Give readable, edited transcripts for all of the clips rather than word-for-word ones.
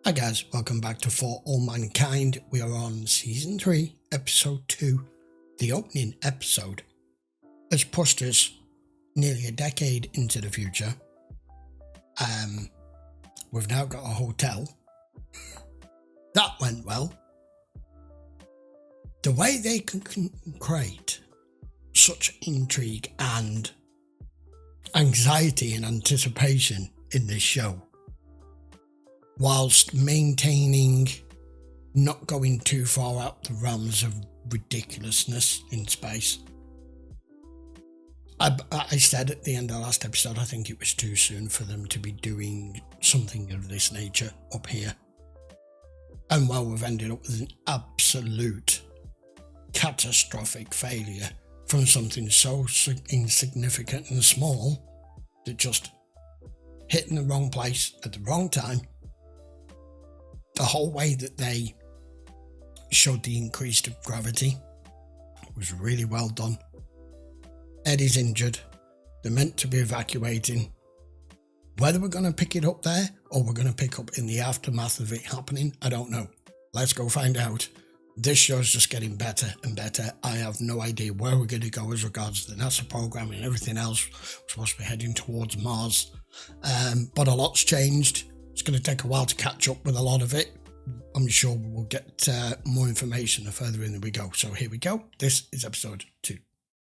Hi guys, welcome back to For All Mankind. We are on Season 3, Episode 2, the opening episode. Has pushed us nearly a decade into the future. We've now got a hotel. That went well. The way they can create such intrigue and anxiety and anticipation in this show, whilst maintaining not going too far out the realms of ridiculousness in space. I said at the end of the last episode, I think it was too soon for them to be doing something of this nature up here. And well, we've ended up with an absolute catastrophic failure from something so insignificant and small that just hit in the wrong place at the wrong time. The whole way that they showed the increase of gravity was really well done. Eddie's injured. They're meant to be evacuating. Whether we're going to pick it up there or we're going to pick up in the aftermath of it happening, I don't know. Let's go find out. This show's just getting better and better. I have no idea where we're going to go as regards to the NASA program and everything else. We're supposed to be heading towards Mars. But a lot's changed. It's going to take a while to catch up with a lot of it. I'm sure we'll get more information the further in we go. So here we go. This is episode 2.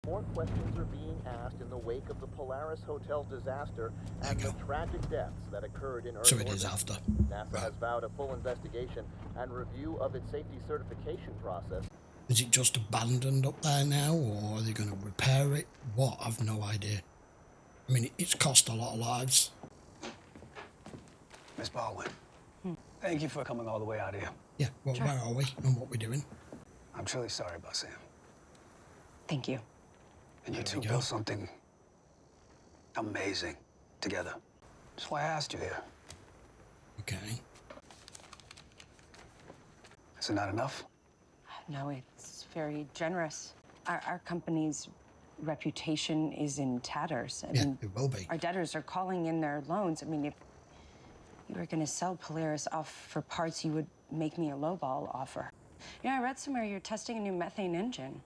More questions are being asked in the wake of the Polaris Hotel disaster and the tragic deaths that occurred in Earth So it orbit. is after. NASA has vowed a full investigation and review of its safety certification process. Is it just abandoned up there now, or are they going to repair it? What? I've no idea. I mean, it's cost a lot of lives. Miss Baldwin, thank you for coming all the way out here. Yeah, well, Sure. where are we and what we're doing? I'm truly sorry about Sam. Thank you. And you There two we go. built something amazing together. That's why I asked you here. Okay. Is it not enough? No, it's very generous. Our company's reputation is in tatters. I Yeah, mean, it will be. our debtors are calling in their loans. I mean, if you were going to sell Polaris off for parts, you would make me a lowball offer. You know, I read somewhere you're testing a new methane engine.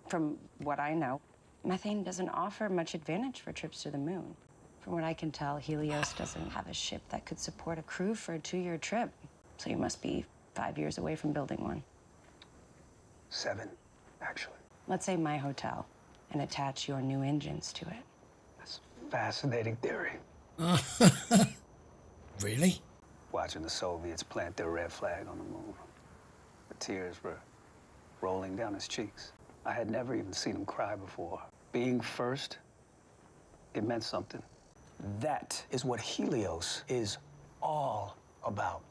From what I know, methane doesn't offer much advantage for trips to the moon. From what I can tell, Helios doesn't have a ship that could support a crew for a 2-year trip. So you must be 5 years away from building one. 7, actually. Let's say my hotel and attach your new engines to it. That's a fascinating theory. Really? Watching the Soviets plant their red flag on the moon. The tears were rolling down his cheeks. I had never even seen him cry before. Being first, it meant something. That is what Helios is all about.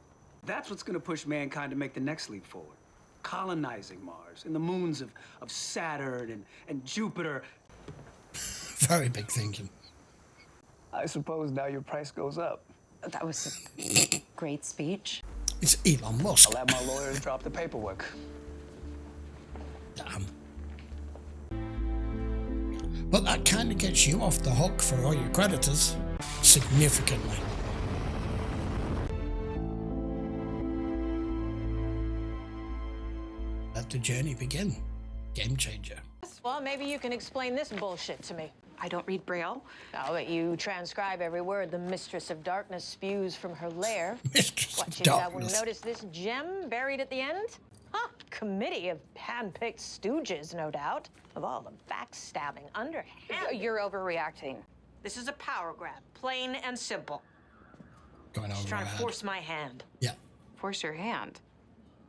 That's what's gonna push mankind to make the next leap forward. Colonizing Mars and the moons of Saturn and Jupiter. Very big thinking. I suppose now your price goes up. That was a great speech. It's Elon Musk. I'll have my lawyers drop the paperwork. Damn. But that kind of gets you off the hook for all your creditors. Significantly. Let the journey begin. Game changer. Well, maybe you can explain this bullshit to me. I don't read Braille. Now that you transcribe every word the Mistress of Darkness spews from her lair. Mistress What, of you Darkness. notice this gem buried at the end? Huh, committee of hand-picked stooges, no doubt. Of all the backstabbing, underhand. You're overreacting. This is a power grab, plain and simple. Going She's over trying my to head. force my hand. Yeah. Force your hand.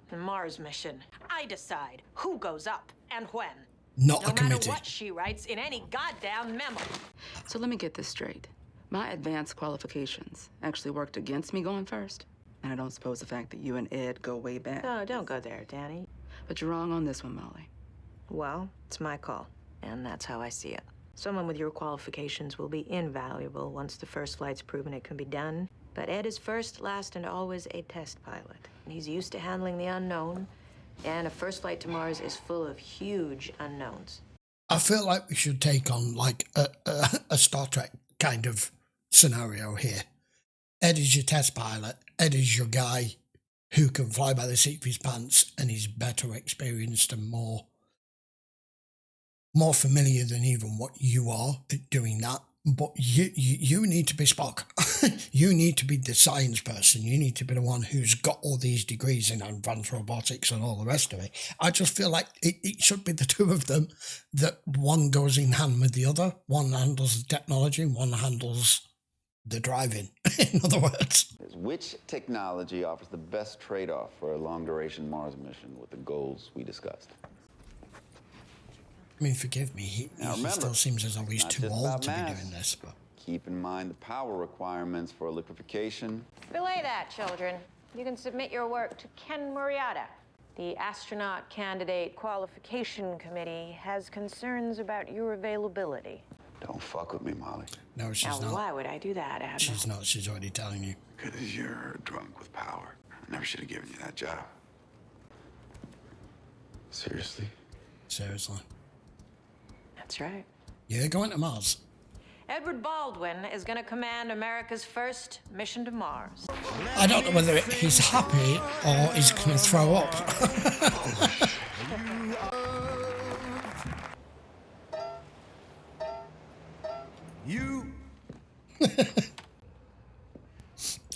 The Mars mission. I decide who goes up and when. Not No a matter committee. what she writes in any goddamn memo. So let me get this straight. My advanced qualifications actually worked against me going first. And I don't suppose the fact that you and Ed go way back. No, don't go there, Danny. But you're wrong on this one, Molly. Well, it's my call, and that's how I see it. Someone with your qualifications will be invaluable once the first flight's proven it can be done. But Ed is first, last, and always a test pilot. And he's used to handling the unknown, and a first flight to Mars is full of huge unknowns. I feel like we should take on like a Star Trek kind of scenario here. Ed is your test pilot. Ed is your guy who can fly by the seat of his pants and is better experienced and more familiar than even what you are at doing that. But you need to be Spock. You need to be the science person. You need to be the one who's got all these degrees in advanced robotics and all the rest of it. I just feel like it should be the two of them, that one goes in hand with the other. One handles the technology, one handles the driving, in other words. Which technology offers the best trade-off for a long-duration Mars mission with the goals we discussed? I mean, forgive me, he still seems as though he's too old to be doing this. But keep in mind the power requirements for liquefaction. Belay that, children. You can submit your work to Ken Murriata. The Astronaut Candidate Qualification Committee has concerns about your availability. Don't fuck with me, Molly. No, she's not. Why would I do that, Admiral? She's not. She's already telling you. Because you're drunk with power. I never should have given you that job. Seriously? Seriously. That's right. You're going to Mars. Edward Baldwin is going to command America's first mission to Mars. I don't know whether he's happy or he's going to throw up.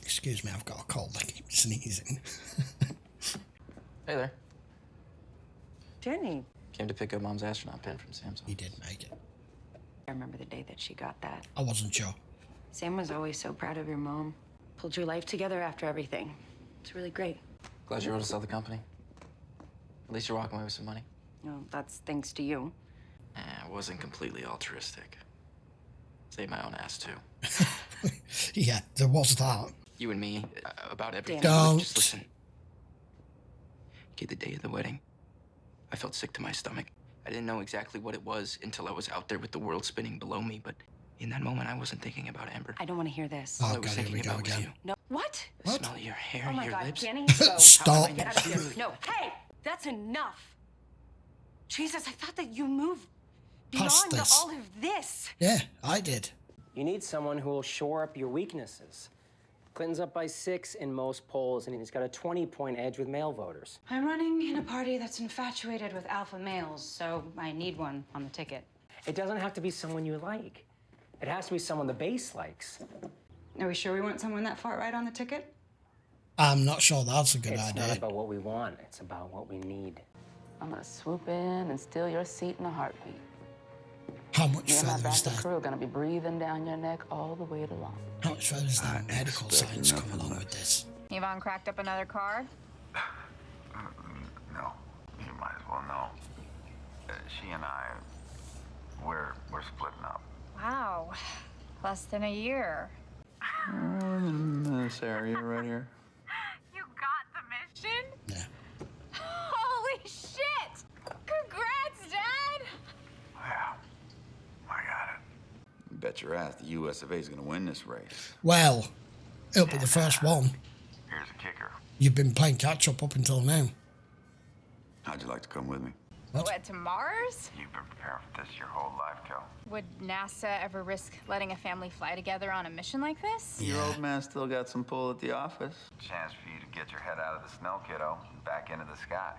Excuse me, I've got a cold. I keep sneezing. Hey there. Jenny. Came to pick up Mom's astronaut pin from Sam's. He did make it. I remember the day that she got that. I wasn't sure. Sam was always so proud of your mom. Pulled your life together after everything. It's really great. Glad you were able to sell the company. At least you're walking away with some money. No, that's thanks to you. It wasn't completely altruistic. Saved my own ass, too. Yeah, there was that. You and me, about everything. Don't. Just listen. Okay, the day of the wedding, I felt sick to my stomach. I didn't know exactly what it was until I was out there with the world spinning below me, but in that moment, I wasn't thinking about Amber. I don't want to hear this. Oh, All I was God, here thinking we go about was again. you. No. What? The smell of your hair, Oh my your God, lips. Jenny. Stop. Get out of here. No. Hey, that's enough. Jesus, I thought that you moved Past beyond this. all of this. Yeah, I did. You need someone who will shore up your weaknesses. Clinton's up by 6 in most polls, and he's got a 20-point edge with male voters. I'm running in a party that's infatuated with alpha males, so I need one on the ticket. It doesn't have to be someone you like. It has to be someone the base likes. Are we sure we want someone that far right on the ticket? I'm not sure that's a good It's idea. not about what we want. It's about what we need. I'm gonna swoop in and steal your seat in a heartbeat. How much Me and my further is backup there? crew are gonna be breathing down your neck all the way along. How much further is there medical science come nothing along less. with this? Yvonne cracked up another card? No, you might as well know. She and I, we're splitting up. Wow. Less than a year. In this area right here. You got the mission? Yeah. Holy shit! Congrats, Dad! Yeah, I got it. You bet your ass the US of A is gonna win this race. Well, it'll be the first one. Here's a kicker. You've been playing catch up until now. How'd you like to come with me? What, to Mars? You've been preparing for this your whole life, Kel. Would NASA ever risk letting a family fly together on a mission like this? Your old man still got some pull at the office. Chance for you to get your head out of the snow, kiddo, and back into the sky.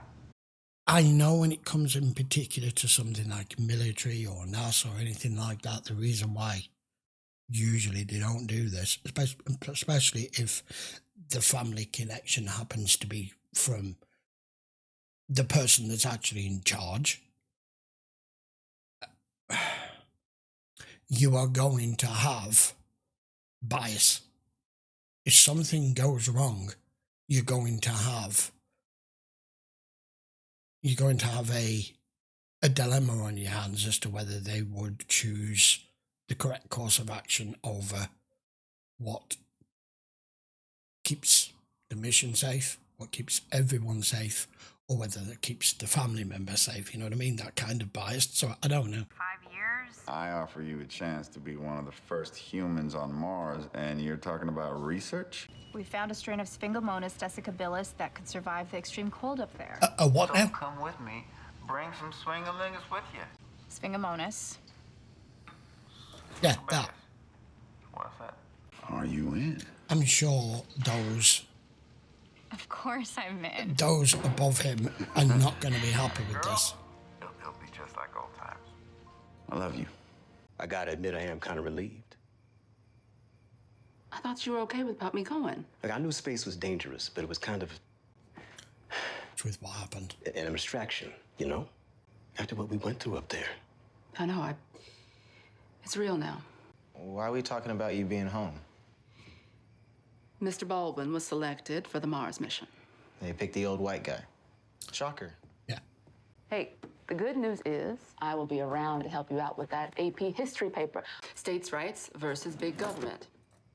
I know when it comes in particular to something like military or NASA or anything like that, the reason why usually they don't do this, especially if the family connection happens to be from the person that's actually in charge, you are going to have bias. If something goes wrong, you're going to have a dilemma on your hands as to whether they would choose the correct course of action over what keeps the mission safe, what keeps everyone safe, or whether that keeps the family member safe. You know what I mean? That kind of bias. So I don't know. 5 years? I offer you a chance to be one of the first humans on Mars, and you're talking about research? We found a strain of Sphingomonas desicabilis that could survive the extreme cold up there. What now? Come with me. Bring some swingalingas with you. Sphingomonas. Yeah, that. What's that? Are you in? I'm sure those Of course I'm in. those above him are not going to be happy with this. It'll be just like old times. I love you. I gotta admit, I am kind of relieved. I thought you were okay with me going. Like, I knew space was dangerous, but it was kind of It's with what happened. an abstraction, you know? After what we went through up there. I know, it's real now. Why are we talking about you being home? Mr. Baldwin was selected for the Mars mission. They picked the old white guy. Shocker. Yeah. Hey, the good news is I will be around to help you out with that AP history paper. States' rights versus big government.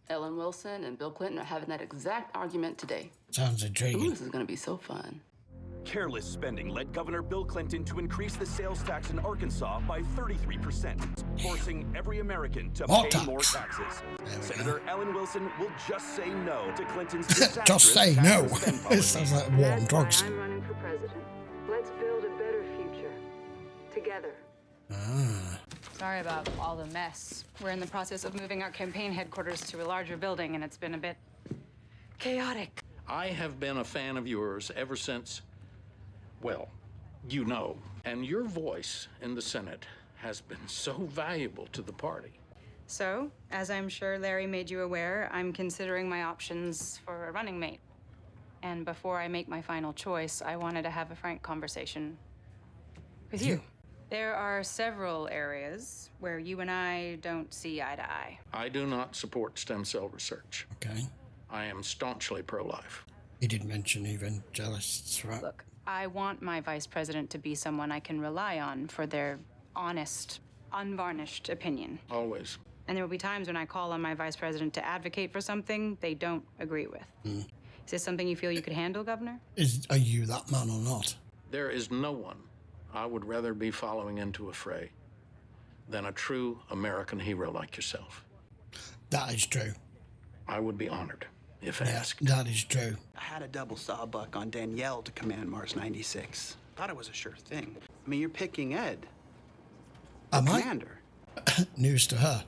Ellen Wilson and Bill Clinton are having that exact argument today. Sounds intriguing. Ooh, this is going to be so fun. Careless spending led Governor Bill Clinton to increase the sales tax in Arkansas by 33%, forcing every American to pay more taxes. Senator Ellen Wilson will just say no to Clinton's disastrous Just say tax no. and spend It policies. sounds like war on drugs. I'm running for president. Let's build a better future. Together. Sorry about all the mess. We're in the process of moving our campaign headquarters to a larger building, and it's been a bit chaotic. I have been a fan of yours ever since, well, you know, and your voice in the Senate has been so valuable to the party. So, as I'm sure Larry made you aware, I'm considering my options for a running mate. And before I make my final choice, I wanted to have a frank conversation with you. There are several areas where you and I don't see eye to eye. I do not support stem cell research. Okay. I am staunchly pro-life. He did mention evangelists, right? Look, I want my vice president to be someone I can rely on for their honest, unvarnished opinion. Always. And there will be times when I call on my vice president to advocate for something they don't agree with. Is this something you feel you could handle, Governor? Are you that man or not? There is no one I would rather be following into a fray than a true American hero like yourself. That is true. I would be honored if asked. That is true. I had a double sawbuck on Danielle to command Mars 96. Thought it was a sure thing. I mean, you're picking Ed. Am I? Commander. News to her.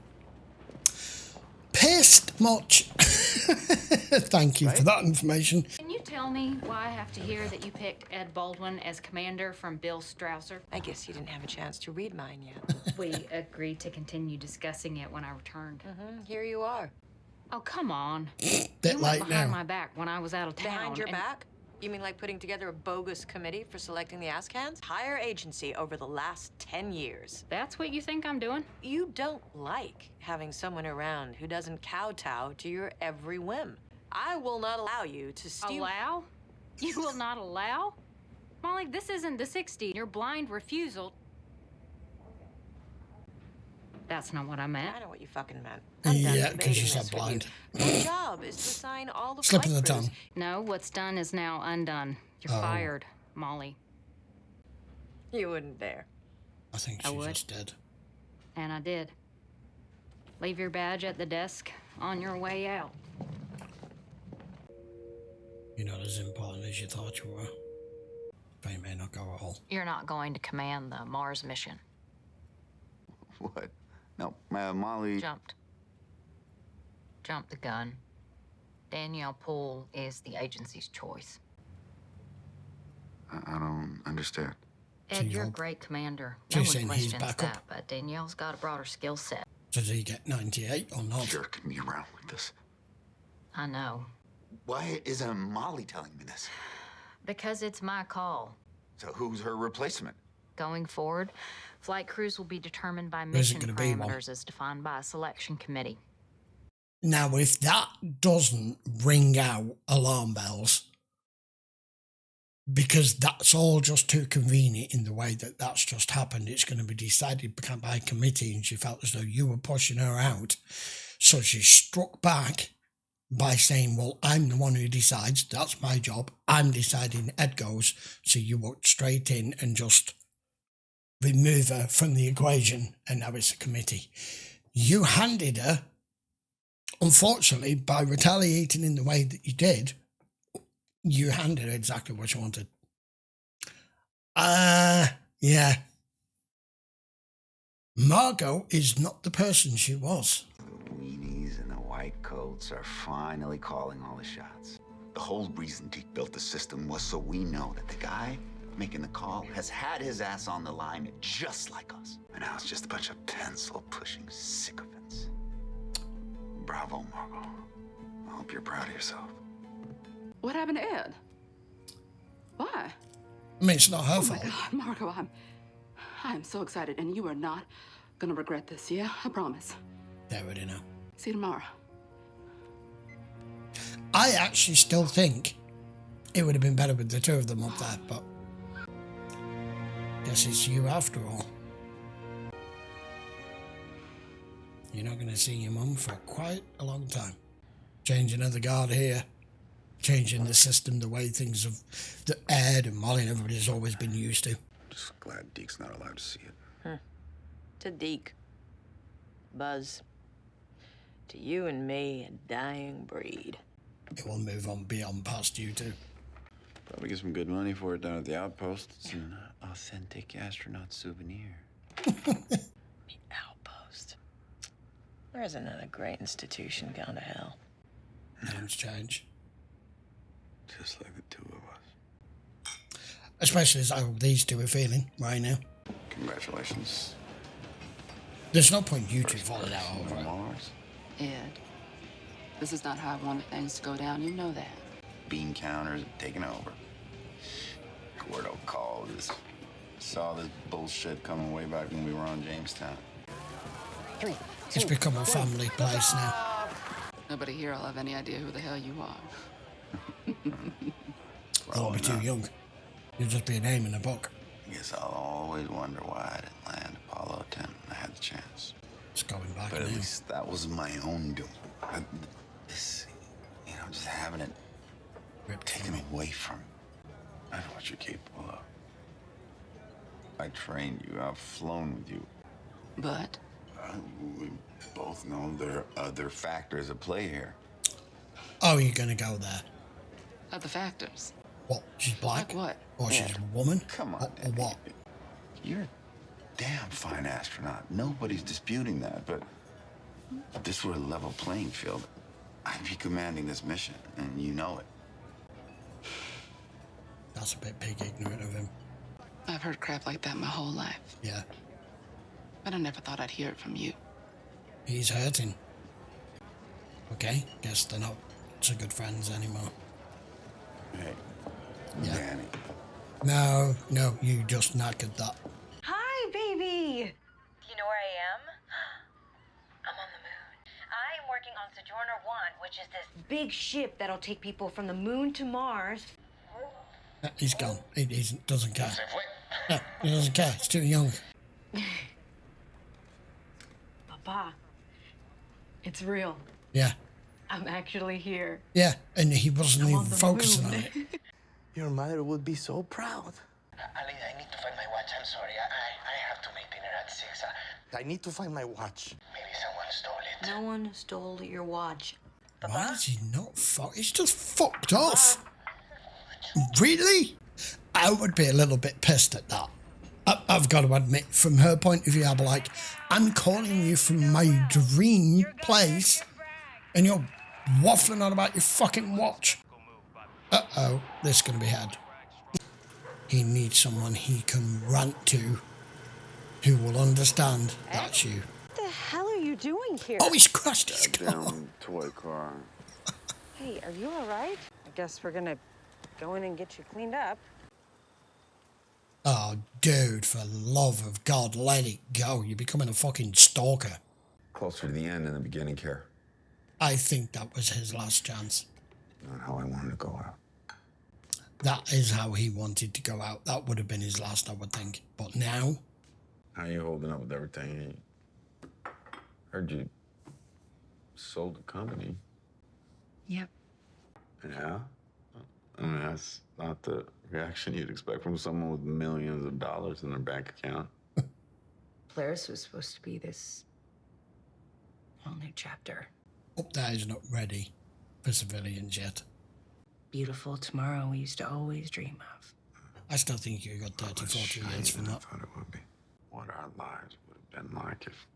Pissed much. Thank you for that information. Can you tell me why I have to hear that you picked Ed Baldwin as commander from Bill Strausser? I guess you didn't have a chance to read mine yet. We agreed to continue discussing it when I returned. Here you are. Oh, come on. Bit You went late behind now. my back when I was out of town. Behind your and- back? You mean like putting together a bogus committee for selecting the ASCANs? Higher agency over the last 10 years. That's what you think I'm doing? You don't like having someone around who doesn't kowtow to your every whim. I will not allow you to steal. Allow? You will not allow? Molly, this isn't the 60s. Your blind refusal. That's not what I meant. I know what you fucking meant. Yeah, because you said blind. Your job is to sign all the Slip of flight the crews. tongue. No, what's done is now undone. You're Oh. fired, Molly. You wouldn't dare. I think I she would. just did. And I did. Leave your badge at the desk on your way out. You're not as important as you thought you were. But you may not go at all. You're not going to command the Mars mission. What? No, Molly... Jumped the gun. Danielle Poole is the agency's choice. I don't understand. Ed, you're a great commander. So No you're one saying he's questions back up? that, but Danielle's got a broader skill set. So did he get 98 or not? Jerking me around like this. I know. Why isn't Molly telling me this? Because it's my call. So who's her replacement? Going forward, flight crews will be determined by There isn't mission gonna be one. parameters as defined by a selection committee. Now, if that doesn't ring out alarm bells, because that's all just too convenient in the way that that's just happened, it's going to be decided by a committee, and she felt as though you were pushing her out. So she struck back by saying, well, I'm the one who decides. That's my job. I'm deciding. Ed goes. So you walked straight in and just remove her from the equation, and now it's a committee. You handed her, unfortunately, by retaliating in the way that you did, you handed her exactly what she wanted. Yeah. Margot is not the person she was. Weenies and the white white coats are finally calling all the shots. The whole reason Deke built the system was so we know that the guy making the call has had his ass on the line just like us. And now it's just a bunch of pencil-pushing sycophants. Bravo, Margot. I hope you're proud of yourself. What happened to Ed? Why? I mean, it's not her Oh fault. my God, Margot, I'm so excited, and you are not gonna regret this, yeah? I promise. They already know. See you tomorrow. I actually still think it would have been better with the two of them up there, but guess it's you after all. You're not going to see your mum for quite a long time. Changing of the guard here, changing the system, the way things have, that Ed and Molly and everybody's always been used to. Just glad Deke's not allowed to see it. To Deke. Buzz. To you and me, a dying breed. It will move on beyond past you two. Probably get some good money for it down at the outpost. It's an authentic astronaut souvenir. Outpost. There isn't a great institution gone to hell. Names change. Just like the two of us. Especially as how these two are feeling right now. Congratulations. There's no point you two falling out over it. Mars. Ed, this is not how I wanted things to go down. You know that. Bean counters taking over. Gordo called us. Saw this bullshit coming way back when we were on Jamestown. It's become a family place now. Nobody here will have any idea who the hell you are. You'll be too young. You'll just be a name in a book. I guess I'll always wonder why I didn't land Apollo 10 when I had the chance. It's going back But now. at least that was my own doing. This, just having it taken away from me. I know what you're capable of. I trained you. I've flown with you. But? We both know there are other factors at play here. Oh, you're going to go there. Other factors? What? She's black? Like what? Or she's a woman? Come on. Or what? You're a damn fine astronaut. Nobody's disputing that, but if this were a level playing field, I'd be commanding this mission, and you know it. That's a bit pig ignorant of him. I've heard crap like that my whole life. Yeah. But I never thought I'd hear it from you. He's hurting. Okay, guess they're not so good friends anymore. Hey, Yeah. Danny. No, you just knackered that. Hi, baby! You know where I am? I'm on the moon. I'm working on Sojourner 1, which is this big ship that'll take people from the moon to Mars. He's gone. He doesn't care. No, he doesn't care. He's too young. Papa, it's real. Yeah. I'm actually here. Yeah, and he wasn't even focusing on it. Your mother would be so proud. Ali, I need to find my watch. I'm sorry. I have to make dinner at 6. I need to find my watch. Maybe someone stole it. No one stole your watch. Why is he not He's just fucked off. Really? I would be a little bit pissed at that. I've got to admit, from her point of view, I'd be like, I'm calling you from my dream place, and you're waffling on about your fucking watch. Uh-oh, this is going to be had. He needs someone he can rant to, who will understand that's you. What the hell are you doing here? Oh, he's crushed his car. Damn toy car. Hey, are you all right? I guess we're gonna go in and get you cleaned up. Oh, dude, for the love of God, let it go. You're becoming a fucking stalker. Closer to the end than the beginning, Care. I think that was his last chance. Not how I wanted to go out. That is how he wanted to go out. That would have been his last, I would think. But now... How you holding up with everything? Heard you sold the company. Yep. Yeah? I mean, that's not the reaction you'd expect from someone with millions of dollars in their bank account. Polaris was supposed to be this whole new chapter. Up there is not ready for civilians yet. Beautiful tomorrow we used to always dream of. I still think you got 30, 40 years from that. I thought it would be. What our lives would have been like if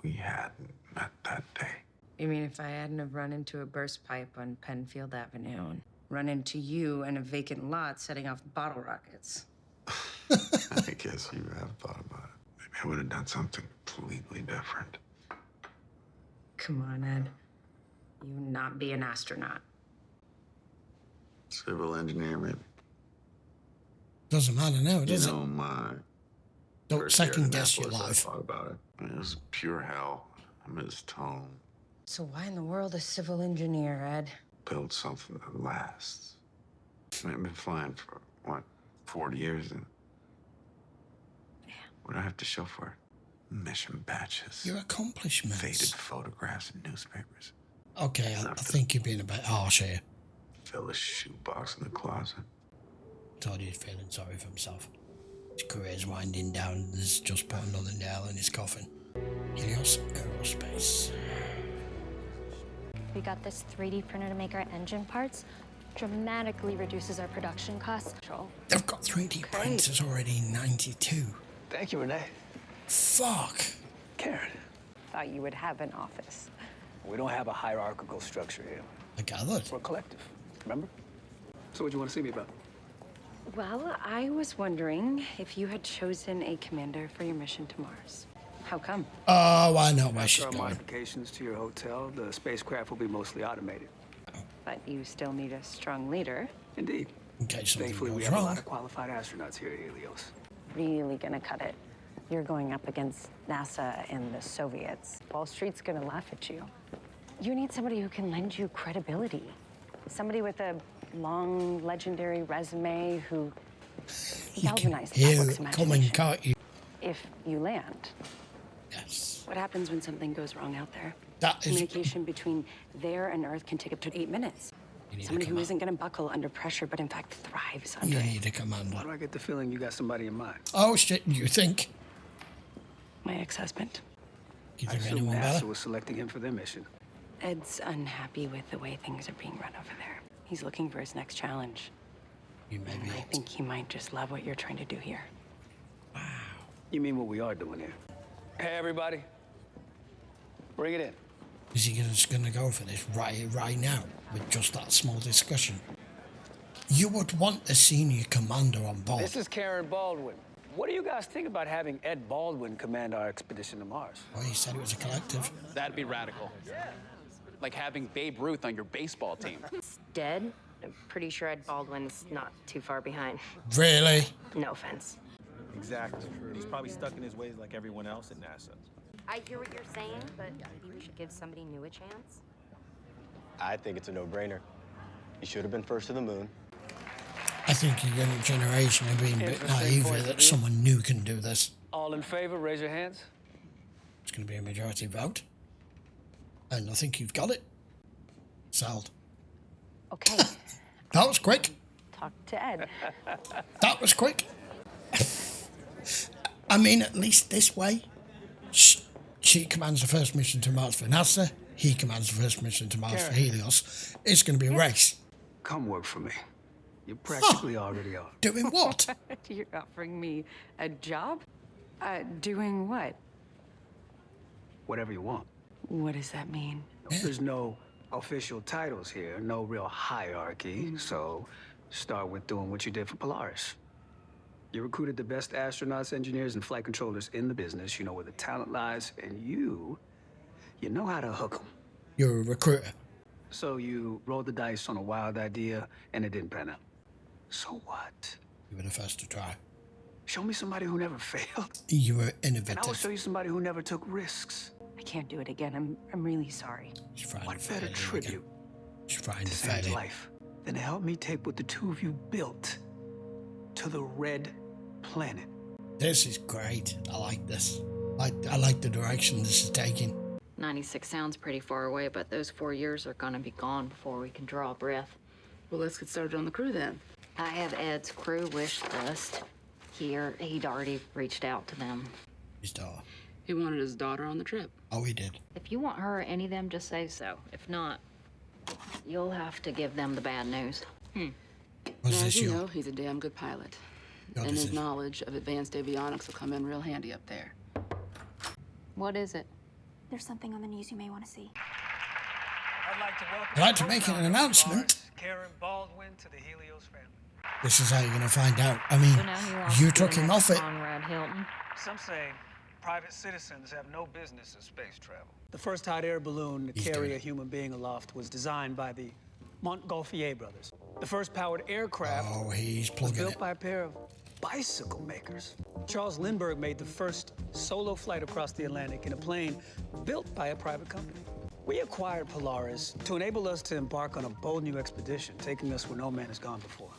we hadn't met that day. You mean if I hadn't have run into a burst pipe on Penfield Avenue and run into you in a vacant lot setting off bottle rockets? I guess you have thought about it. Maybe I would have done something completely different. Come on, Ed. You not be an astronaut. Civil engineer, maybe. Doesn't matter now, does You know, my Don't first year second at guess your Annapolis, life. I thought about it. I mean, it was pure hell. I missed home. So why in the world a civil engineer, Ed? Build something that lasts. I mean, I've been flying for, what, 40 years? And what do I have to show for it? Mission badges. Your accomplishments. Faded photographs in newspapers. Okay, I think you're being a bit harsh here. Fill a shoebox in the closet. Told he's feeling sorry for himself. His career's winding down. There's just put another nail in his coffin. Helios Aerospace. We got this 3D printer to make our engine parts. Dramatically reduces our production costs. They've got 3D printers already in 92. Thank you, Renee. Fuck. Karen, Thought you would have an office. we don't have a hierarchical structure here. I gathered. We're a collective, remember? So what do you want to see me about? Well, I was wondering if you had chosen a commander for your mission to Mars. How come? Oh, I know where she's After our going. modifications to your hotel, the spacecraft will be mostly automated. But you still need a strong leader. Indeed. In case something Thankfully, we goes have a wrong. lot of qualified astronauts here at Helios. Really gonna cut it. You're going up against NASA and the Soviets. Wall Street's gonna laugh at you. You need somebody who can lend you credibility. Somebody with a long, legendary resume who galvanizes the Hear public's it imagination. coming, can't you? If you land. Yes. What happens when something goes wrong out there? That is. Communication between there and Earth can take up to 8 minutes. You need Somebody a who command. isn't going to buckle under pressure, but in fact thrives under You it. need a commander. Why do I get the feeling you got somebody in mind? Oh shit! You think? My ex-husband. You I think assume anyone NASA better? was selecting him for their mission. Ed's unhappy with the way things are being run over there. He's looking for his next challenge. You may be. I think he might just love what you're trying to do here. You mean what we are doing here? Hey, everybody. Bring it in. Is he just going to go for this right now with just that small discussion? You would want a senior commander on board. This is Karen Baldwin. What do you guys think about having Ed Baldwin command our expedition to Mars? Well, he said it was a collective. That'd be radical. Like having Babe Ruth on your baseball team. Dead? I'm pretty sure Ed Baldwin's not too far behind. Really? No offense. Exactly. He's probably stuck in his ways like everyone else at NASA. I hear what you're saying, but maybe we should give somebody new a chance. I think it's a no-brainer. He should have been first to the moon. I think your younger generation are being a bit naive here that someone new can do this. All in favor, raise your hands. It's going to be a majority vote. And I think you've got it. Sold. Okay. That was quick. Talk to Ed. That was quick. I mean, at least this way, she commands the first mission to Mars for NASA. He commands the first mission to Mars for Helios. It's going to be a race. Come work for me. You practically already are. Doing what? You're offering me a job? Doing what? Whatever you want. What does that mean? There's no official titles here, no real hierarchy. So start with doing what you did for Polaris. You recruited the best astronauts, engineers, and flight controllers in the business. You know where the talent lies, and you know how to hook them. You're a recruiter. So you rolled the dice on a wild idea, and it didn't pan out. So what? You were the first to try. Show me somebody who never failed. You were And I'll innovative. show you somebody who never took risks. I can't do it again. I'm really sorry. What better tribute She's trying to to Sam's fail it. life than to help me take what the two of you built to the Red Planet? This is great. I like this. I like the direction this is taking. 96 sounds pretty far away, but those 4 years are gonna be gone before we can draw a breath. Well, let's get started on the crew then. I have Ed's crew wish list here. He'd already reached out to them. His daughter. He wanted his daughter on the trip. Oh, he did. If you want her or any of them, just say so. If not, you'll have to give them the bad news. Was As this you your- know, he's a damn good pilot. Your And his decision? knowledge of advanced avionics will come in real handy up there. What is it? There's something on the news you may want to see. I'd like to make an announcement. Karen Baldwin to the Helios family. This is how you're going to find out. I mean, you took him off it. Conrad Hilton. Some say private citizens have no business in space travel. The first hot air balloon to carry a human being aloft was designed by the Montgolfier brothers. The first powered aircraft was built by a pair of bicycle makers. Charles Lindbergh made the first solo flight across the Atlantic in a plane built by a private company. We acquired Polaris to enable us to embark on a bold new expedition, taking us where no man has gone before.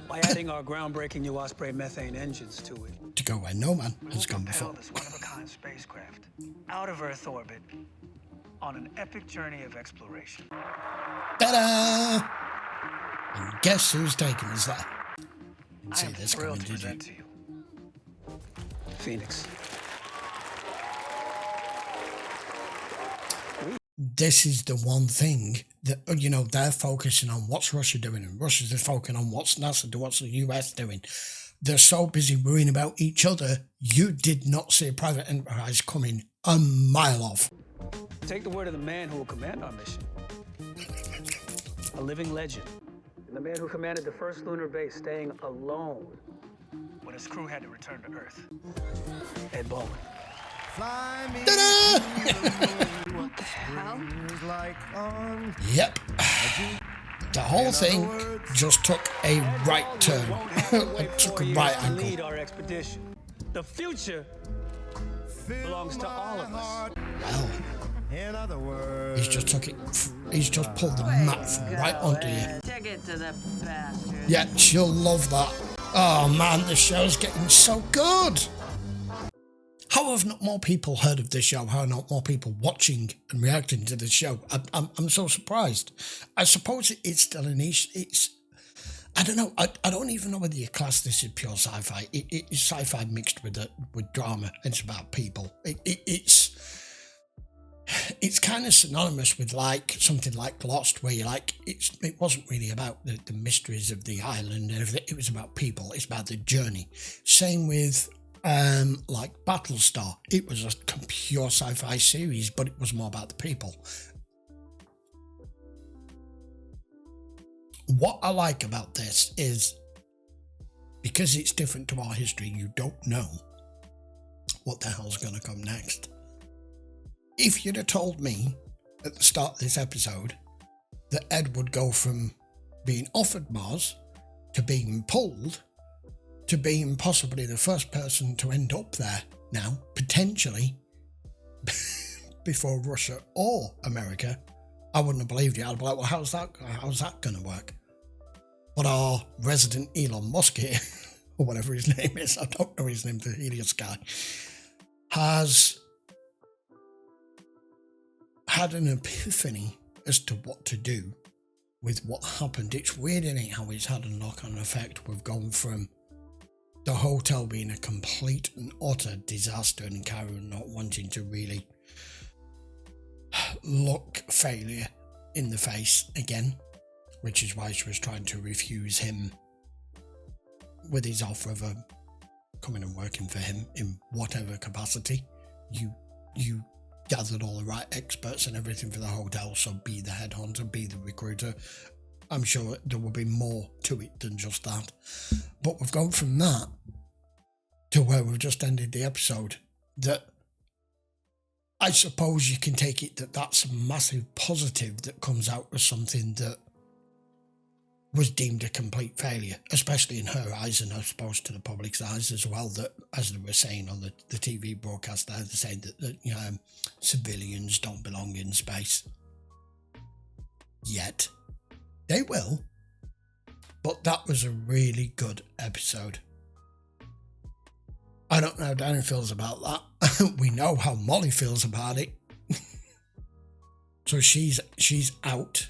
By adding our groundbreaking new Osprey methane engines to it. To go where no man has gone before. This one-of-a-kind spacecraft out of Earth orbit on an epic journey of exploration. Ta-da! And guess who's taking us there? Didn't see I am this thrilled coming, to did you? present to you Phoenix. This is the one thing that, you know, they're focusing on what's Russia doing, and Russia's just focusing on what's NASA doing, what's the US doing. They're so busy worrying about each other, you did not see a private enterprise coming a mile off. Take the word of the man who will command our mission. A living legend. And the man who commanded the first lunar base staying alone when his crew had to return to Earth. Ed Baldwin. What the hell? Yep. The whole thing just took a right turn. It took a right angle. Lead our expedition. The future belongs to all of us. Well, in other words, he's just took it. He's just pulled the map from right onto you. Take it to the bastard. Yeah, she'll love that. Oh man, the show's getting so good. How have not more people heard of this show? How are not more people watching and reacting to the show? I'm so surprised. I suppose it's still a niche. I don't know. I don't even know whether you class this as pure sci-fi. It's sci-fi mixed with drama. It's about people. It's kind of synonymous with like something like Lost, where you're like, it wasn't really about the mysteries of the island and everything. It was about people. It's about the journey. Same with like Battlestar. It was a pure sci-fi series, but it was more about the people. What I like about this is, because it's different to our history, you don't know what the hell's going to come next. If you'd have told me at the start of this episode that Ed would go from being offered Mars to being pulled to being possibly the first person to end up there now, potentially, before Russia or America, I wouldn't have believed you. I'd be like, well, how's that going to work? But our resident Elon Musk here, or whatever his name is, I don't know his name, the Helios guy, has had an epiphany as to what to do with what happened. It's weird, isn't it, how it's had a knock-on effect. We've gone from the hotel being a complete and utter disaster and Karen not wanting to really look failure in the face again, which is why she was trying to refuse him with his offer of coming and working for him in whatever capacity. You gathered all the right experts and everything for the hotel, so be the headhunter, be the recruiter. I'm sure there will be more to it than just that. But we've gone from that to where we've just ended the episode. That I suppose you can take it that that's a massive positive that comes out of something that was deemed a complete failure, especially in her eyes, and I suppose to the public's eyes as well, that, as they were saying on the TV broadcast there, they're saying that you know, civilians don't belong in space. Yet. They will. But that was a really good episode. I don't know how Danny feels about that. We know how Molly feels about it. So she's out.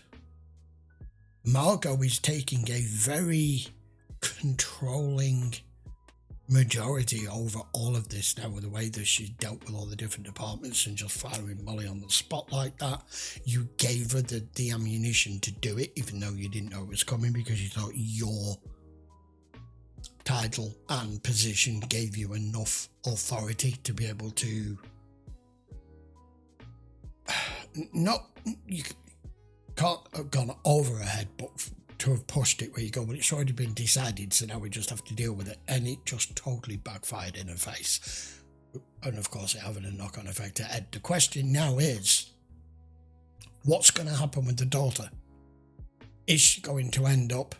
Margot is taking a very controlling majority over all of this now, with the way that she dealt with all the different departments and just firing Molly on the spot like that. You gave her the ammunition to do it, even though you didn't know it was coming, because you thought your title and position gave you enough authority to be able to can't have gone over her head, but to have pushed it where you go, well, it's already been decided, so now we just have to deal with it. And it just totally backfired in her face. And of course, it having a knock-on effect to Ed. The question now is, what's going to happen with the daughter? Is she going to end up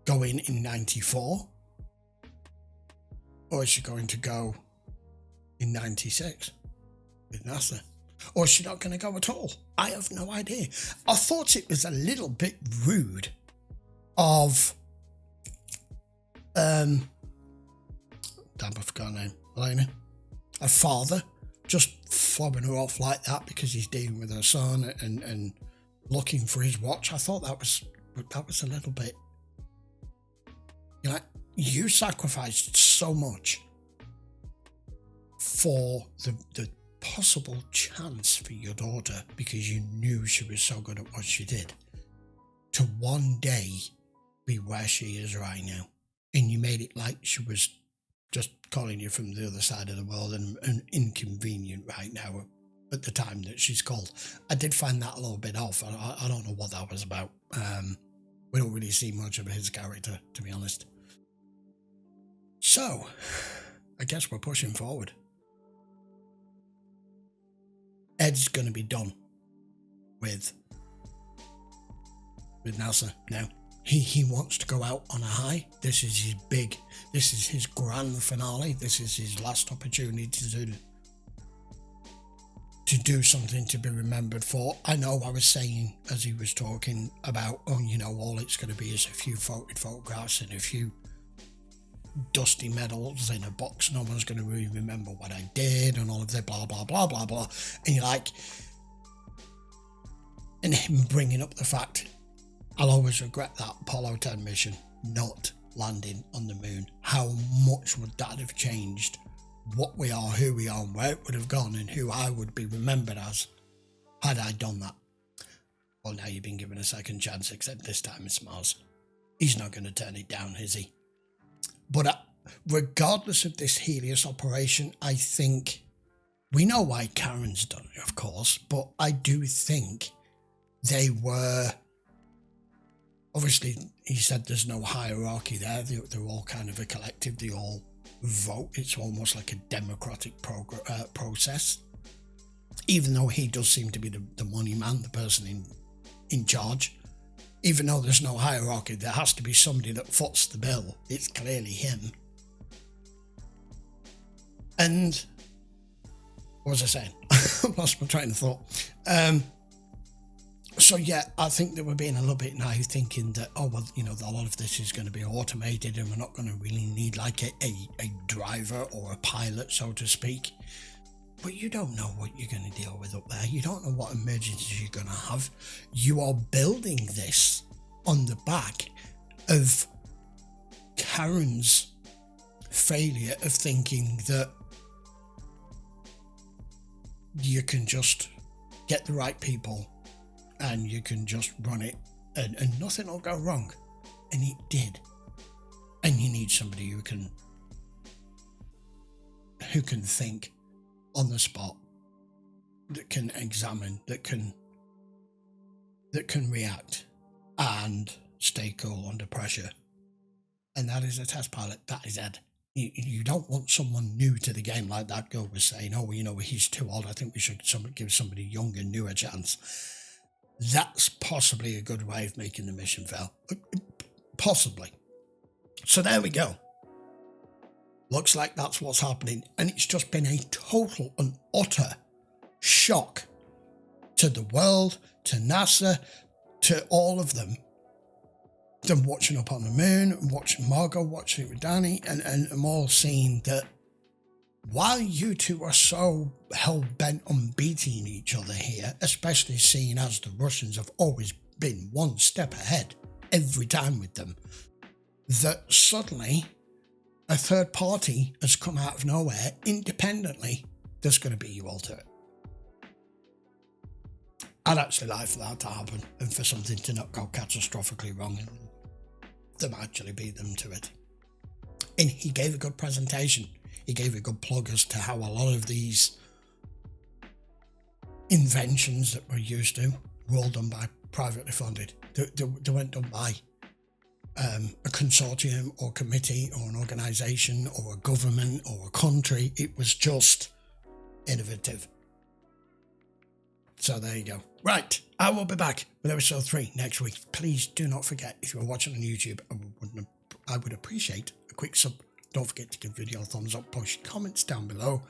going in 94? Or is she going to go in 96 with NASA? Or is she not going to go at all? I have no idea. I thought it was a little bit rude of damn, I forgot her name, Elena, her father, just fobbing her off like that because he's dealing with her son and looking for his watch. I thought that was a little bit, you know, you sacrificed so much for the possible chance for your daughter because you knew she was so good at what she did, to one day be where she is right now. And you made it like she was just calling you from the other side of the world and inconvenient right now at the time that she's called. I did find that a little bit off. I don't know what that was about. We don't really see much of his character, to be honest. So, I guess we're pushing forward. Ed's going to be done with NASA now. He wants to go out on a high. This is his grand finale. This is his last opportunity to do something to be remembered for. I know I was saying as he was talking about, oh, you know, all it's going to be is a few photographs and a few dusty medals in a box. No one's going to really remember what I did and all of that, blah, blah, blah, blah, blah. And you're like, and him bringing up the fact, I'll always regret that Apollo 10 mission not landing on the moon. How much would that have changed what we are, who we are, and where it would have gone, and who I would be remembered as had I done that? Well, now you've been given a second chance, except this time it's Mars. He's not going to turn it down, is he? But regardless of this Helios operation, I think we know why Karen's done it, of course, but I do think they were, obviously, he said there's no hierarchy there. They're all kind of a collective. They all vote. It's almost like a democratic process. Even though he does seem to be the money man, the person in charge. Even though there's no hierarchy, there has to be somebody that foots the bill. It's clearly him. And what was I saying? I lost my train of thought. So yeah, I think they were being a little bit naive, thinking that, oh well, you know, a lot of this is going to be automated and we're not going to really need like a driver or a pilot, so to speak. But you don't know what you're going to deal with up there. You don't know what emergencies you're going to have. You are building this on the back of Karen's failure of thinking that you can just get the right people and you can just run it and nothing will go wrong. And it did. And you need somebody who can think on the spot, that can examine, that can react and stay cool under pressure. And that is a test pilot. That is Ed. You don't want someone new to the game, like that girl was saying, oh, well, you know, he's too old. I think we should give somebody young and new a chance. That's possibly a good way of making the mission fail. Possibly. So there we go. Looks like that's what's happening. And it's just been a total and utter shock to the world, to NASA, to all of them. Them watching up on the moon, watching Margot, watching it with Danny, and I'm all seeing that while you two are so hell-bent on beating each other here, especially seeing as the Russians have always been one step ahead every time with them, that suddenly a third party has come out of nowhere independently. There's going to be you all to it. I'd actually like for that to happen and for something to not go catastrophically wrong and them actually beat them to it. And he gave a good presentation. He gave a good plug as to how a lot of these inventions that we're used to, were all done by privately funded. They weren't done by a consortium or committee or an organisation or a government or a country. It was just innovative. So there you go. Right, I will be back with episode 3 next week. Please do not forget, if you're watching on YouTube, I would appreciate a quick sub. Don't forget to give the video a thumbs up, post your comments down below.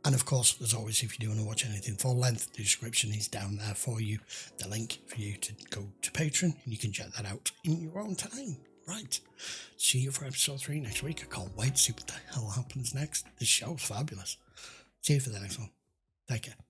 And of course, as always, if you do want to watch anything full length, the description is down there for you. The link for you to go to Patreon, and you can check that out in your own time. Right. See you for episode 3 next week. I can't wait to see what the hell happens next. This show's fabulous. See you for the next one. Take care.